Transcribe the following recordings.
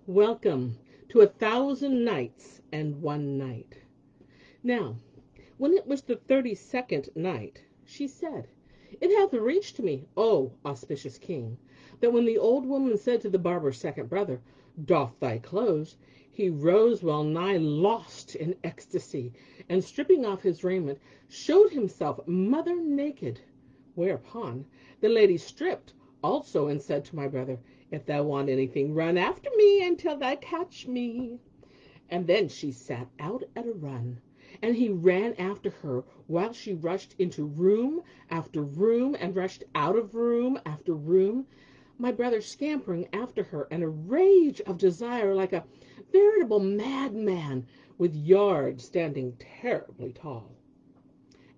Welcome to 1,000 Nights and 1 Night. Now, when it was the 32nd night, she said, It hath reached me, O auspicious king, that when the old woman said to the barber's second brother, Doff thy clothes, he rose well nigh lost in ecstasy, and stripping off his raiment, showed himself mother naked. Whereupon the lady stripped also and said to my brother, If thou want anything, run after me until thou catch me. And then she set out at a run, and he ran after her while she rushed into room after room and rushed out of room after room, my brother scampering after her in a rage of desire like a veritable madman, with yards standing terribly tall.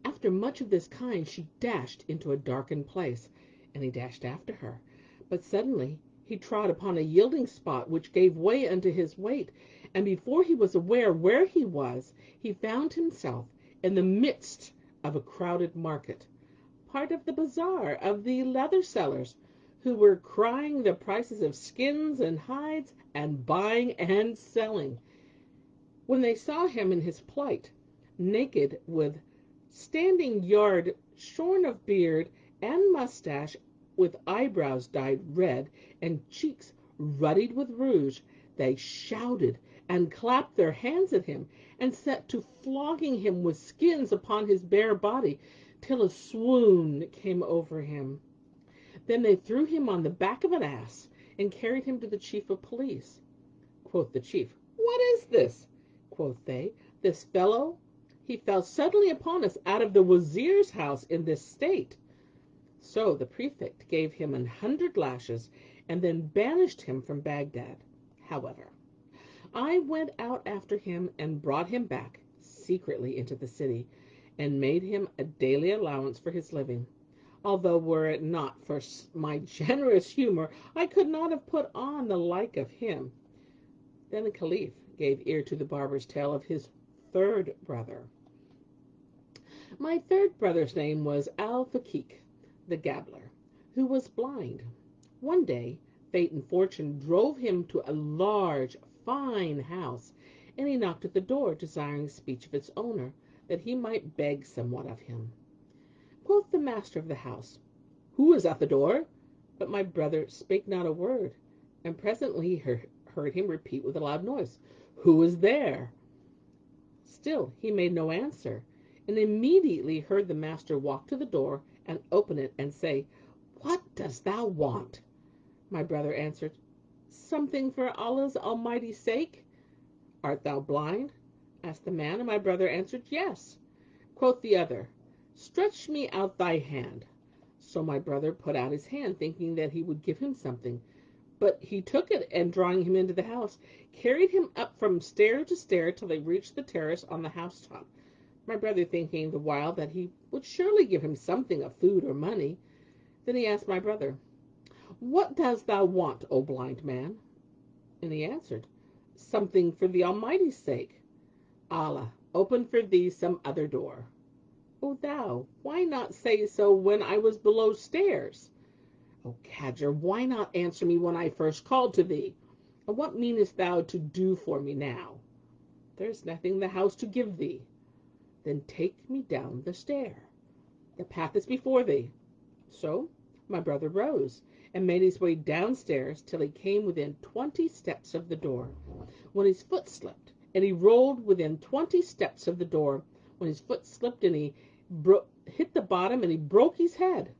After much of this kind she dashed into a darkened place, and he dashed after her. But suddenly he trod upon a yielding spot which gave way under his weight, and before he was aware where he was, he found himself in the midst of a crowded market, part of the bazaar of the leather sellers, who were crying the prices of skins and hides, and buying and selling. When they saw him in his plight, naked, with standing yard shorn of beard and mustache, with eyebrows dyed red, and cheeks ruddied with rouge, they shouted and clapped their hands at him, and set to flogging him with skins upon his bare body, till a swoon came over him. Then they threw him on the back of an ass, and carried him to the chief of police. Quoth the chief, What is this? Quoth they, This fellow, he fell suddenly upon us out of the wazir's house in this state. So the prefect gave him 100 lashes, and then banished him from Baghdad. However, I went out after him and brought him back secretly into the city, and made him a daily allowance for his living. Although were it not for my generous humor, I could not have put on the like of him. Then the caliph gave ear to the barber's tale of his third brother. My third brother's name was Al-Fakik, the Gabbler, who was blind. One day, fate and fortune drove him to a large, fine house, and he knocked at the door, desiring speech of its owner, that he might beg somewhat of him. Quoth the master of the house, Who is at the door? But my brother spake not a word, and presently he heard him repeat with a loud noise, Who is there? Still he made no answer, and immediately heard the master walk to the door and open it and say, What dost thou want? My brother answered, Something for Allah's almighty sake. Art thou blind? Asked the man, and my brother answered, Yes. Quoth the other, Stretch me out thy hand. So my brother put out his hand, thinking that he would give him something. But he took it, and drawing him into the house, carried him up from stair to stair till they reached the terrace on the housetop. My brother thinking the while that he would surely give him something of food or money. Then he asked my brother, What dost thou want, O blind man? And he answered, Something for the Almighty's sake. Allah, open for thee some other door. O thou, why not say so when I was below stairs? O cadger, why not answer me when I first called to thee? And what meanest thou to do for me now? There is nothing in the house to give thee. Then take me down the stair. The path is before thee. So my brother rose, and made his way downstairs till he came within 20 steps of the door, when his foot slipped, and he rolled within 20 steps of the door, when his foot slipped, and he hit the bottom, and he broke his head.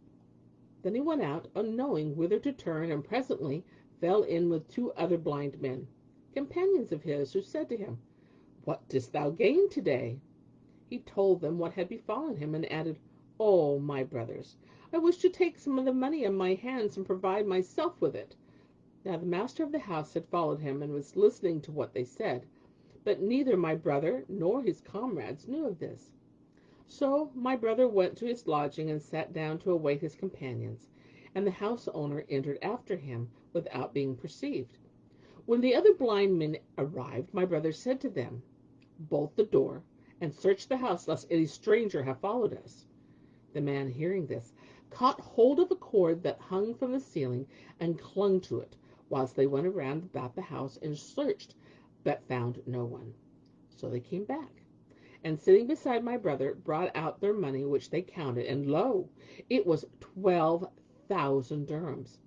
Then he went out, unknowing whither to turn, and presently fell in with 2 other blind men, companions of his, who said to him, What didst thou gain today? He told them what had befallen him, and added, Oh, my brothers, I wish to take some of the money in my hands and provide myself with it. Now the master of the house had followed him, and was listening to what they said, but neither my brother nor his comrades knew of this. So my brother went to his lodging and sat down to await his companions, and the house owner entered after him without being perceived. When the other blind men arrived, my brother said to them, Bolt the door, and search the house, lest any stranger have followed us. The man, hearing this, caught hold of a cord that hung from the ceiling, and clung to it, whilst they went around about the house and searched, but found no one. So they came back, and sitting beside my brother, brought out their money, which they counted, and lo, it was 12,000 dirhams.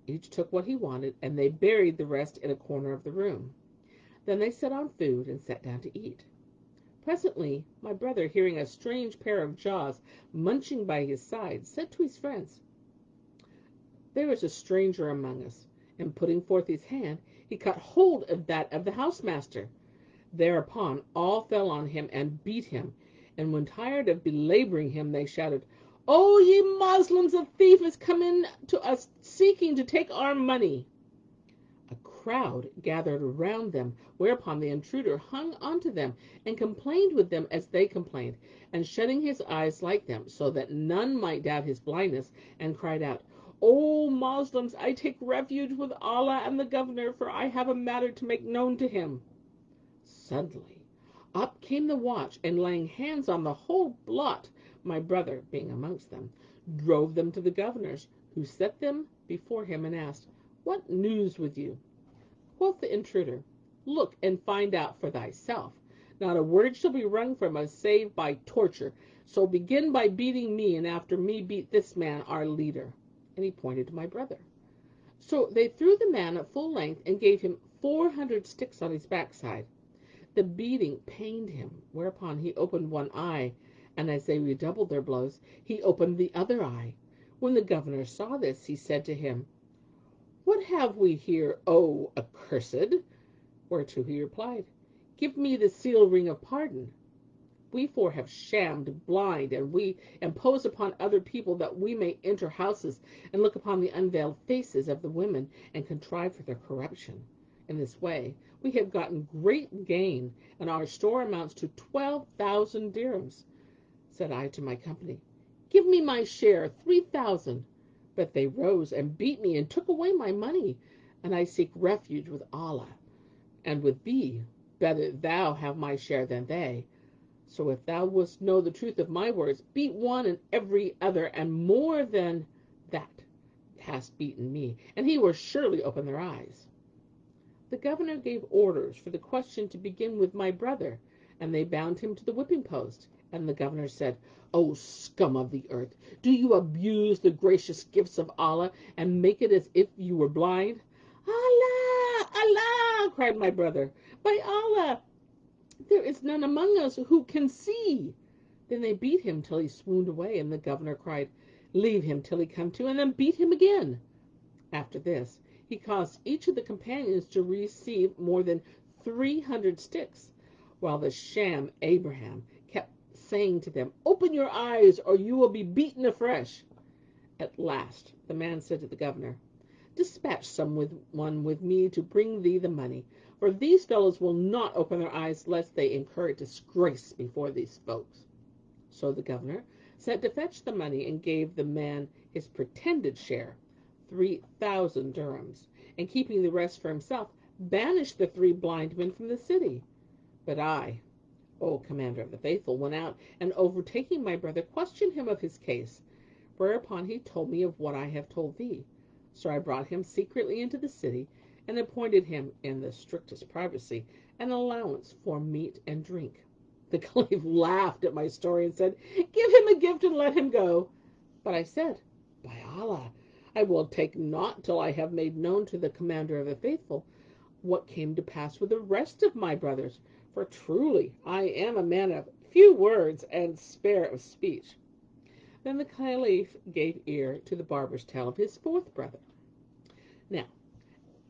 Each took what he wanted, and they buried the rest in a corner of the room. Then they set on food and sat down to eat. Presently, my brother, hearing a strange pair of jaws munching by his side, said to his friends, "There is a stranger among us," and putting forth his hand, he caught hold of that of the housemaster. Thereupon all fell on him and beat him, and when tired of belaboring him, they shouted, "O ye Moslems, a thief has come in to us seeking to take our money." A crowd gathered around them, whereupon the intruder hung onto them and complained with them as they complained, and shutting his eyes like them, so that none might doubt his blindness, and cried out, "O Moslems, I take refuge with Allah and the governor, for I have a matter to make known to him." Suddenly up came the watch, and laying hands on the whole lot, my brother being amongst them, drove them to the governors, who set them before him and asked, "What news with you?" Quoth the intruder, "Look and find out for thyself. Not a word shall be wrung from us save by torture. So begin by beating me, and after me beat this man, our leader." And he pointed to my brother. So they threw the man at full length and gave him 400 sticks on his backside. The beating pained him, whereupon he opened one eye, and as they redoubled their blows, he opened the other eye. When the governor saw this, he said to him, "What have we here, O accursed?" Whereto he replied, "Give me the seal ring of pardon. We four have shammed blind, and we impose upon other people that we may enter houses and look upon the unveiled faces of the women and contrive for their corruption. In this way we have gotten great gain, and our store amounts to 12,000 dirhams." Said I to my company, "Give me my share, 3,000. But they rose and beat me and took away my money, and I seek refuge with Allah and with thee. Better thou have my share than they. So if thou wouldst know the truth of my words, beat one and every other, and more than that hast beaten me, and he will surely open their eyes." The governor gave orders for the question to begin with my brother, and they bound him to the whipping post. And the governor said, "O scum of the earth, do you abuse the gracious gifts of Allah and make it as if you were blind?" "Allah, Allah," cried my brother, "by Allah, there is none among us who can see." Then they beat him till he swooned away, and the governor cried, "Leave him till he come to, and then beat him again." After this, he caused each of the companions to receive more than 300 sticks, while the sham Abraham kept saying to them, "Open your eyes, or you will be beaten afresh." At last the man said to the governor, "Dispatch someone with me to bring thee the money, for these fellows will not open their eyes lest they incur disgrace before these folks." So the governor sent to fetch the money and gave the man his pretended share, 3,000 dirhams, and keeping the rest for himself, banished the three blind men from the city. But I, O Commander of the Faithful, went out, and overtaking my brother, questioned him of his case, whereupon he told me of what I have told thee. So I brought him secretly into the city, and appointed him, in the strictest privacy, an allowance for meat and drink. The caliph laughed at my story and said, "Give him a gift and let him go." But I said, "By Allah, I will take naught till I have made known to the Commander of the Faithful what came to pass with the rest of my brothers, for truly I am a man of few words and spare of speech." Then the caliph gave ear to the barber's tale of his fourth brother. Now,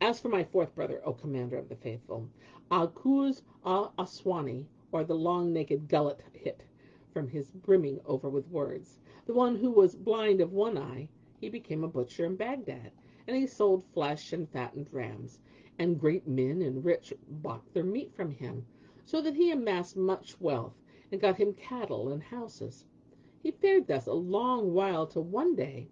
as for my fourth brother, O Commander of the Faithful, Al-Kuz al-Aswani, or the long naked gullet hit, from his brimming over with words, the one who was blind of one eye, he became a butcher in Baghdad, and he sold flesh and fattened rams, and great men and rich bought their meat from him, so that he amassed much wealth, and got him cattle and houses. He fared thus a long while, till one day,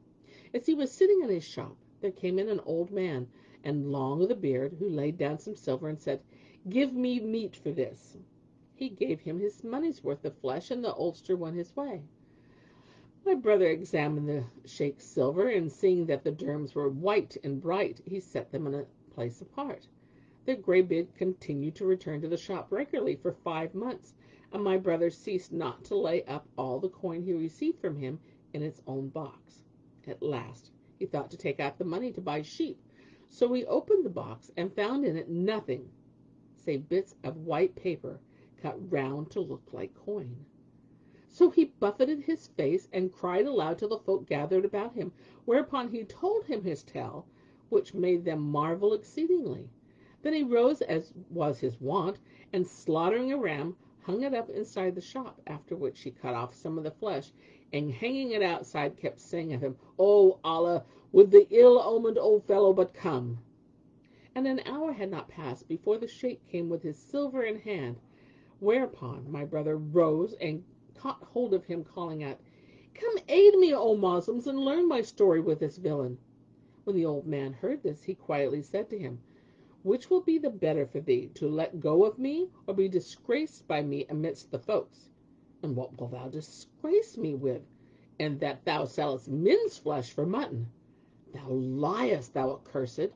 as he was sitting in his shop, there came in an old man, and long with a beard, who laid down some silver, and said, "Give me meat for this." He gave him his money's worth of flesh, and the oldster went his way. My brother examined the sheikh's silver, and seeing that the dirhams were white and bright, he set them in a place apart. The gray beard continued to return to the shop regularly for 5 months, and my brother ceased not to lay up all the coin he received from him in its own box. At last he thought to take out the money to buy sheep, so he opened the box and found in it nothing save bits of white paper cut round to look like coin. So he buffeted his face and cried aloud till the folk gathered about him, whereupon he told him his tale, which made them marvel exceedingly. Then he rose, as was his wont, and slaughtering a ram, hung it up inside the shop, after which he cut off some of the flesh, and hanging it outside kept saying of him, "O Allah, would the ill-omened old fellow but come!" And an hour had not passed before the sheikh came with his silver in hand, whereupon my brother rose and caught hold of him, calling out, "Come aid me, O Moslems, and learn my story with this villain." When the old man heard this, he quietly said to him, "Which will be the better for thee, to let go of me, or be disgraced by me amidst the folks? And what wilt thou disgrace me with, and that thou sellest men's flesh for mutton? Thou liest, thou accursed.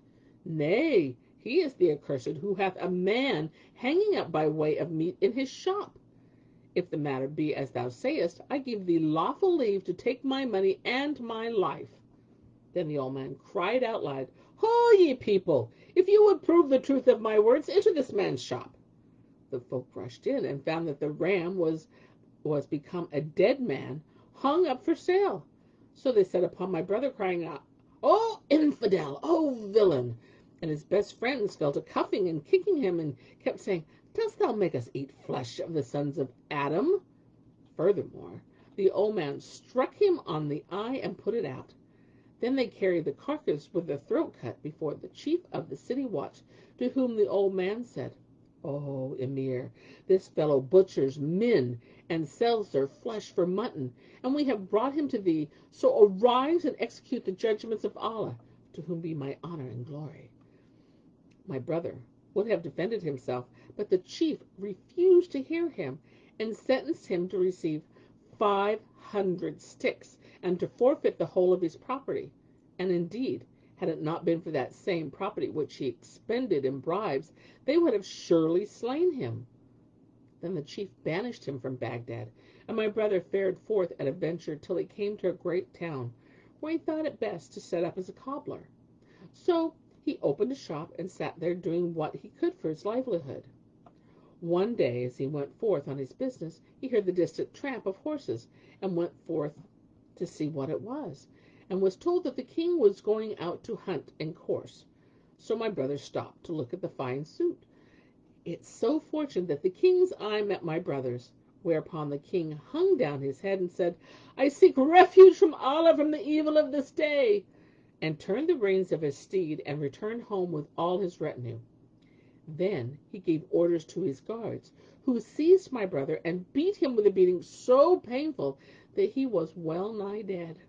Nay, he is the accursed who hath a man hanging up by way of meat in his shop. If the matter be as thou sayest, I give thee lawful leave to take my money and my life." Then the old man cried out loud, "Ho, ye people! If you would prove the truth of my words, enter this man's shop." The folk rushed in and found that the ram was become a dead man, hung up for sale. So they set upon my brother, crying out, "O infidel! O villain!" And his best friends fell to cuffing and kicking him, and kept saying, "Dost thou make us eat flesh of the sons of Adam?" Furthermore, the old man struck him on the eye and put it out. Then they carried the carcass with the throat cut before the chief of the city watch, to whom the old man said, "O Emir, this fellow butchers men and sells their flesh for mutton, and we have brought him to thee. So arise and execute the judgments of Allah, to whom be my honor and glory." My brother would have defended himself, but the chief refused to hear him, and sentenced him to receive 500 sticks, and to forfeit the whole of his property. And indeed, had it not been for that same property which he expended in bribes, they would have surely slain him. Then the chief banished him from Baghdad, and my brother fared forth at a venture till he came to a great town, where he thought it best to set up as a cobbler. So he opened a shop and sat there doing what he could for his livelihood. One day, as he went forth on his business, he heard the distant tramp of horses, and went forth to see what it was, and was told that the king was going out to hunt and course. So my brother stopped to look at the fine suit. It so fortuned that the king's eye met my brother's, whereupon the king hung down his head and said, "I seek refuge from Allah from the evil of this day," and turned the reins of his steed and returned home with all his retinue. Then he gave orders to his guards, who seized my brother and beat him with a beating so painful that he was well nigh dead.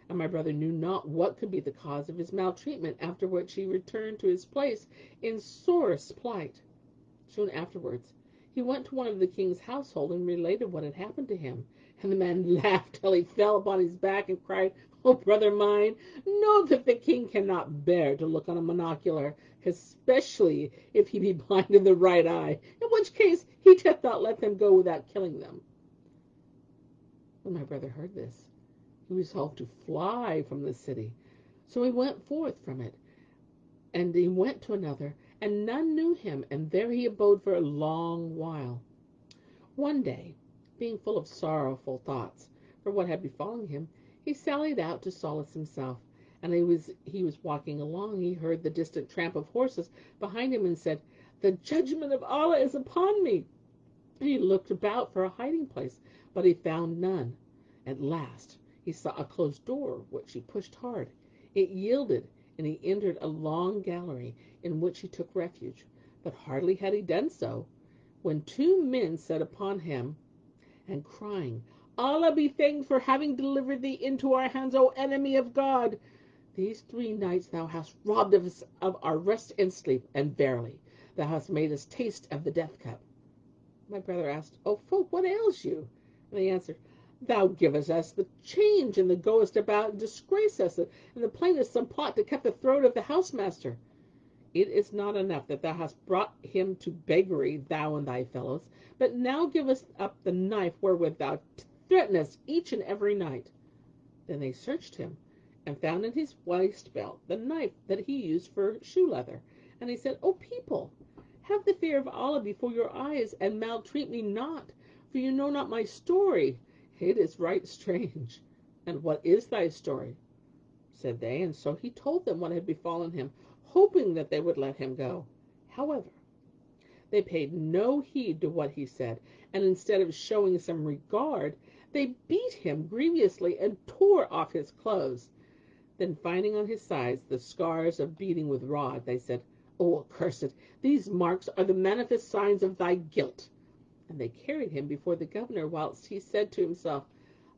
And my brother knew not what could be the cause of his maltreatment, after which he returned to his place in sorest plight. Soon afterwards he went to one of the king's household and related what had happened to him. And the man laughed till he fell upon his back and cried, "O brother mine, know that the king cannot bear to look on a monocular, especially if he be blind in the right eye, in which case he doth not let them go without killing them." When my brother heard this, he resolved to fly from the city. So he went forth from it, and he went to another, and none knew him, and there he abode for a long while. One day, being full of sorrowful thoughts for what had befallen him, he sallied out to solace himself, and he was walking along, he heard the distant tramp of horses behind him, and said, "The judgment of Allah is upon me." And he looked about for a hiding place, but he found none. At last he saw a closed door, which he pushed hard. It yielded, and he entered a long gallery, in which he took refuge. But hardly had he done so, when two men set upon him, and crying, "Allah be thanked for having delivered thee into our hands, O enemy of God! These 3 nights thou hast robbed us of our rest and sleep, and verily thou hast made us taste of the death cup." My brother asked, "O folk, what ails you?" And they answered, "Thou givest us the change, and the goest about and disgrace us, and the planest some plot to cut the throat of the housemaster." It is not enough that thou hast brought him to beggary, thou and thy fellows, but now give us up the knife wherewith thou threatenest each and every night. Then they searched him, and found in his waist belt the knife that he used for shoe leather. And he said, O people, have the fear of Allah before your eyes, and maltreat me not, for you know not my story. It is right strange. And what is thy story? Said they, and so he told them what had befallen him, hoping that they would let him go. However, they paid no heed to what he said, and instead of showing some regard, they beat him grievously and tore off his clothes. Then finding on his sides the scars of beating with rod, they said, O accursed, these marks are the manifest signs of thy guilt. And they carried him before the governor, whilst he said to himself,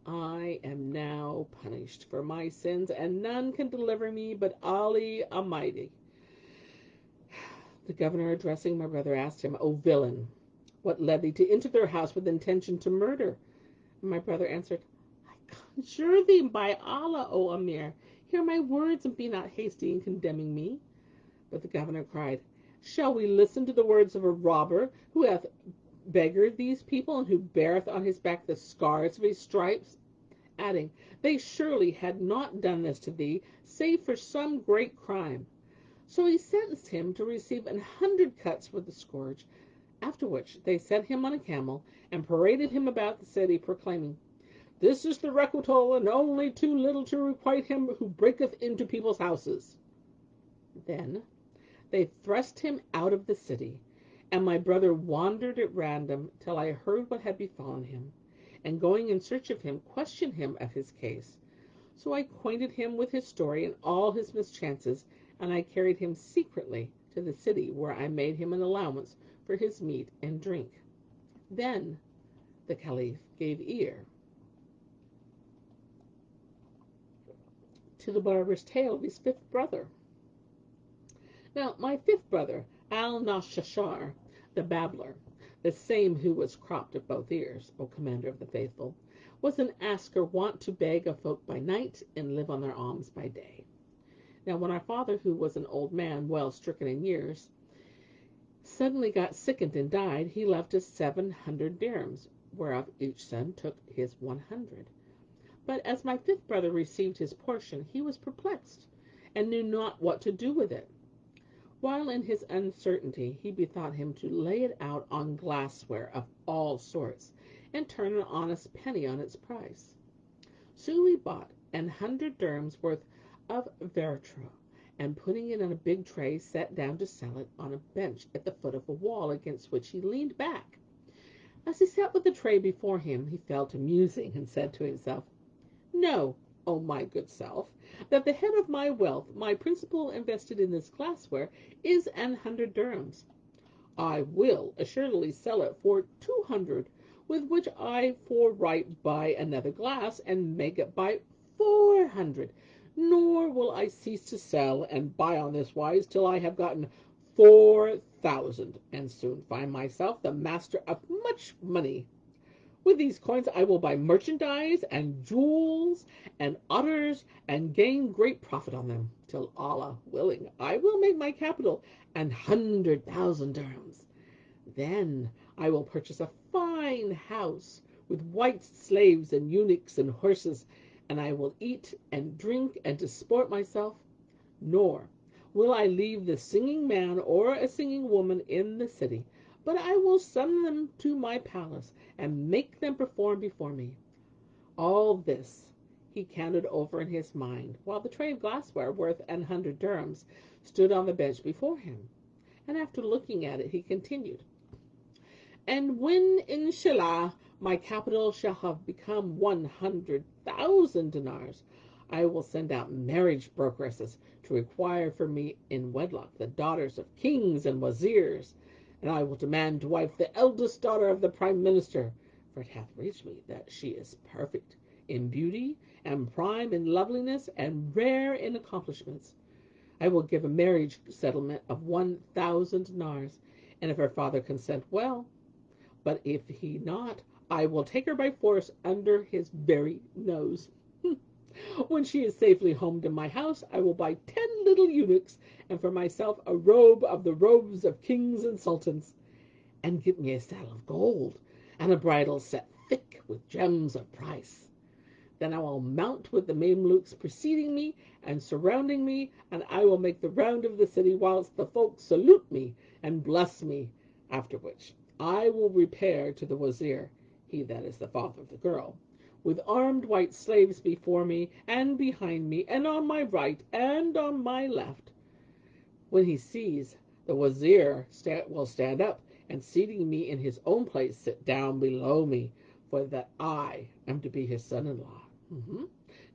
I am now punished for my sins, and none can deliver me but Ali Almighty. The governor, addressing my brother, asked him, O villain, what led thee to enter their house with intention to murder? And my brother answered, I conjure thee by Allah, O Amir, hear my words, and be not hasty in condemning me. But the governor cried, Shall we listen to the words of a robber, who hath beggared these people, and who beareth on his back the scars of his stripes? Adding, They surely had not done this to thee, save for some great crime. So he sentenced him to receive 100 cuts with the scourge, after which they set him on a camel, and paraded him about the city, proclaiming, This is the requital, and only too little to requite him who breaketh into people's houses. Then they thrust him out of the city, and my brother wandered at random till I heard what had befallen him, and going in search of him, questioned him of his case. So I acquainted him with his story and all his mischances, and I carried him secretly to the city, where I made him an allowance for his meat and drink. Then the Caliph gave ear to the barber's tale of his fifth brother. Now my fifth brother, Al-Nashashar, the babbler, the same who was cropped at both ears, O commander of the faithful, was an asker wont to beg of folk by night, and live on their alms by day. Now when our father, who was an old man, well stricken in years, suddenly got sickened and died, he left us 700 dirhams, whereof each son took his 100. But as my fifth brother received his portion, he was perplexed, and knew not what to do with it. While in his uncertainty, he bethought him to lay it out on glassware of all sorts, and turn an honest penny on its price. So he bought 100 dirhams worth of veritra, and putting it on a big tray, sat down to sell it on a bench at the foot of a wall, against which he leaned back. As he sat with the tray before him, he fell to musing, and said to himself, Know, O my good self, that the head of my wealth, my principal invested in this glassware, is 100 dirhams. I will assuredly sell it for 200, with which I forright buy another glass, and make it by 400. Nor will I cease to sell and buy on this wise till I have gotten 4,000, and soon find myself the master of much money. With these coins I will buy merchandise and jewels and otters, and gain great profit on them, till Allah willing I will make my capital 100,000 dirhams. Then I will purchase a fine house with white slaves and eunuchs and horses, and I will eat and drink and disport myself, nor will I leave the singing man or a singing woman in the city, but I will summon them to my palace, and make them perform before me. All this he counted over in his mind, while the tray of glassware, worth 100 dirhams, stood on the bench before him. And after looking at it, he continued, And when, inshallah, my capital shall have become 100,000 dinars, I will send out marriage brokeresses to require for me in wedlock the daughters of kings and wazirs, and I will demand to wife the eldest daughter of the prime minister, for it hath reached me that she is perfect in beauty, and prime in loveliness, and rare in accomplishments. I will give a marriage settlement of 1,000 dinars, and if her father consent, well, but if he not, I will take her by force under his very nose. When she is safely home to my house, I will buy 10 little eunuchs, and for myself a robe of the robes of kings and sultans, and get me a saddle of gold, and a bridle set thick with gems of price. Then I will mount with the Mamelukes preceding me and surrounding me, and I will make the round of the city whilst the folk salute me and bless me, after which I will repair to the Wazir, he that is the father of the girl, with armed white slaves before me and behind me, and on my right and on my left. When he sees, the Wazir will stand up, and seating me in his own place, sit down below me, for that I am to be his son-in-law.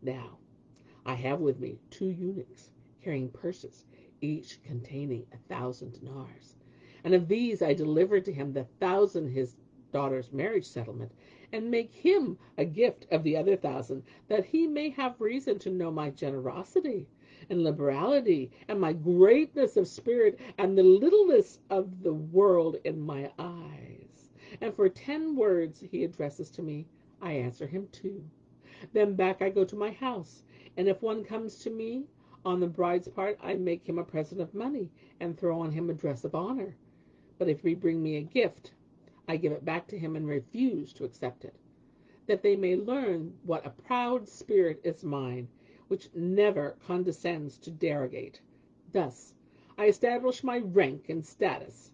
Now, I have with me 2 eunuchs, carrying purses, each containing 1,000 dinars. And of these I deliver to him the 1,000 his daughter's marriage settlement, and make him a gift of the other 1,000, that he may have reason to know my generosity and liberality, and my greatness of spirit, and the littleness of the world in my eyes. And for 10 words he addresses to me, I answer him 2. Then back I go to my house, and if one comes to me on the bride's part, I make him a present of money, and throw on him a dress of honor. But if he bring me a gift, I give it back to him and refuse to accept it, that they may learn what a proud spirit is mine, which never condescends to derogate. Thus I establish my rank and status.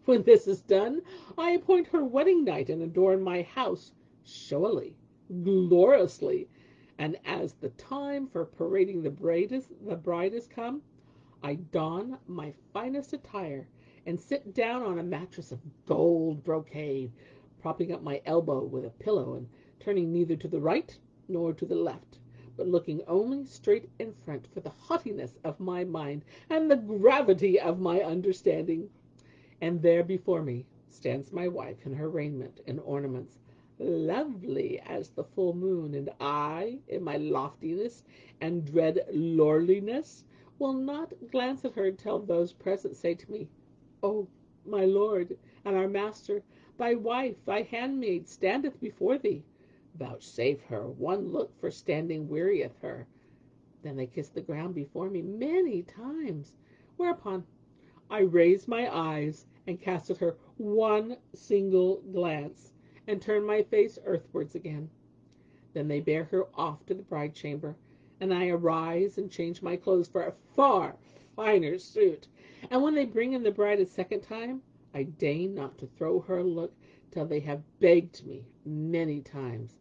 When this is done, I appoint her wedding night and adorn my house showily, gloriously, and as the time for parading the bride is come, I don my finest attire and sit down on a mattress of gold brocade, propping up my elbow with a pillow, and turning neither to the right nor to the left, but looking only straight in front, for the haughtiness of my mind and the gravity of my understanding. And there before me stands my wife in her raiment and ornaments, lovely as the full moon, and I, in my loftiness and dread lordliness, will not glance at her till those present say to me, "Oh, my lord and our master, thy wife, thy handmaid, standeth before thee. Vouchsafe her one look, for standing wearieth her." Then they kiss the ground before me many times, whereupon I raise my eyes and cast at her one single glance, and turn my face earthwards again. Then they bear her off to the bride chamber, and I arise and change my clothes for a far finer suit. And when they bring in the bride a second time, I deign not to throw her a look till they have begged me many times,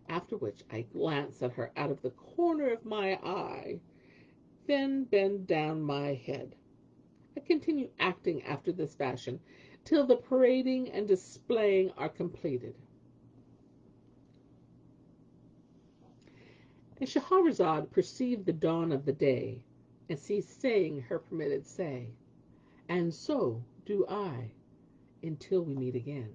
after which I glance at her out of the corner of my eye, then bend down my head. I continue acting after this fashion till the parading and displaying are completed. And Shahrazad perceived the dawn of the day, and ceased saying her permitted say. And so do I, until we meet again.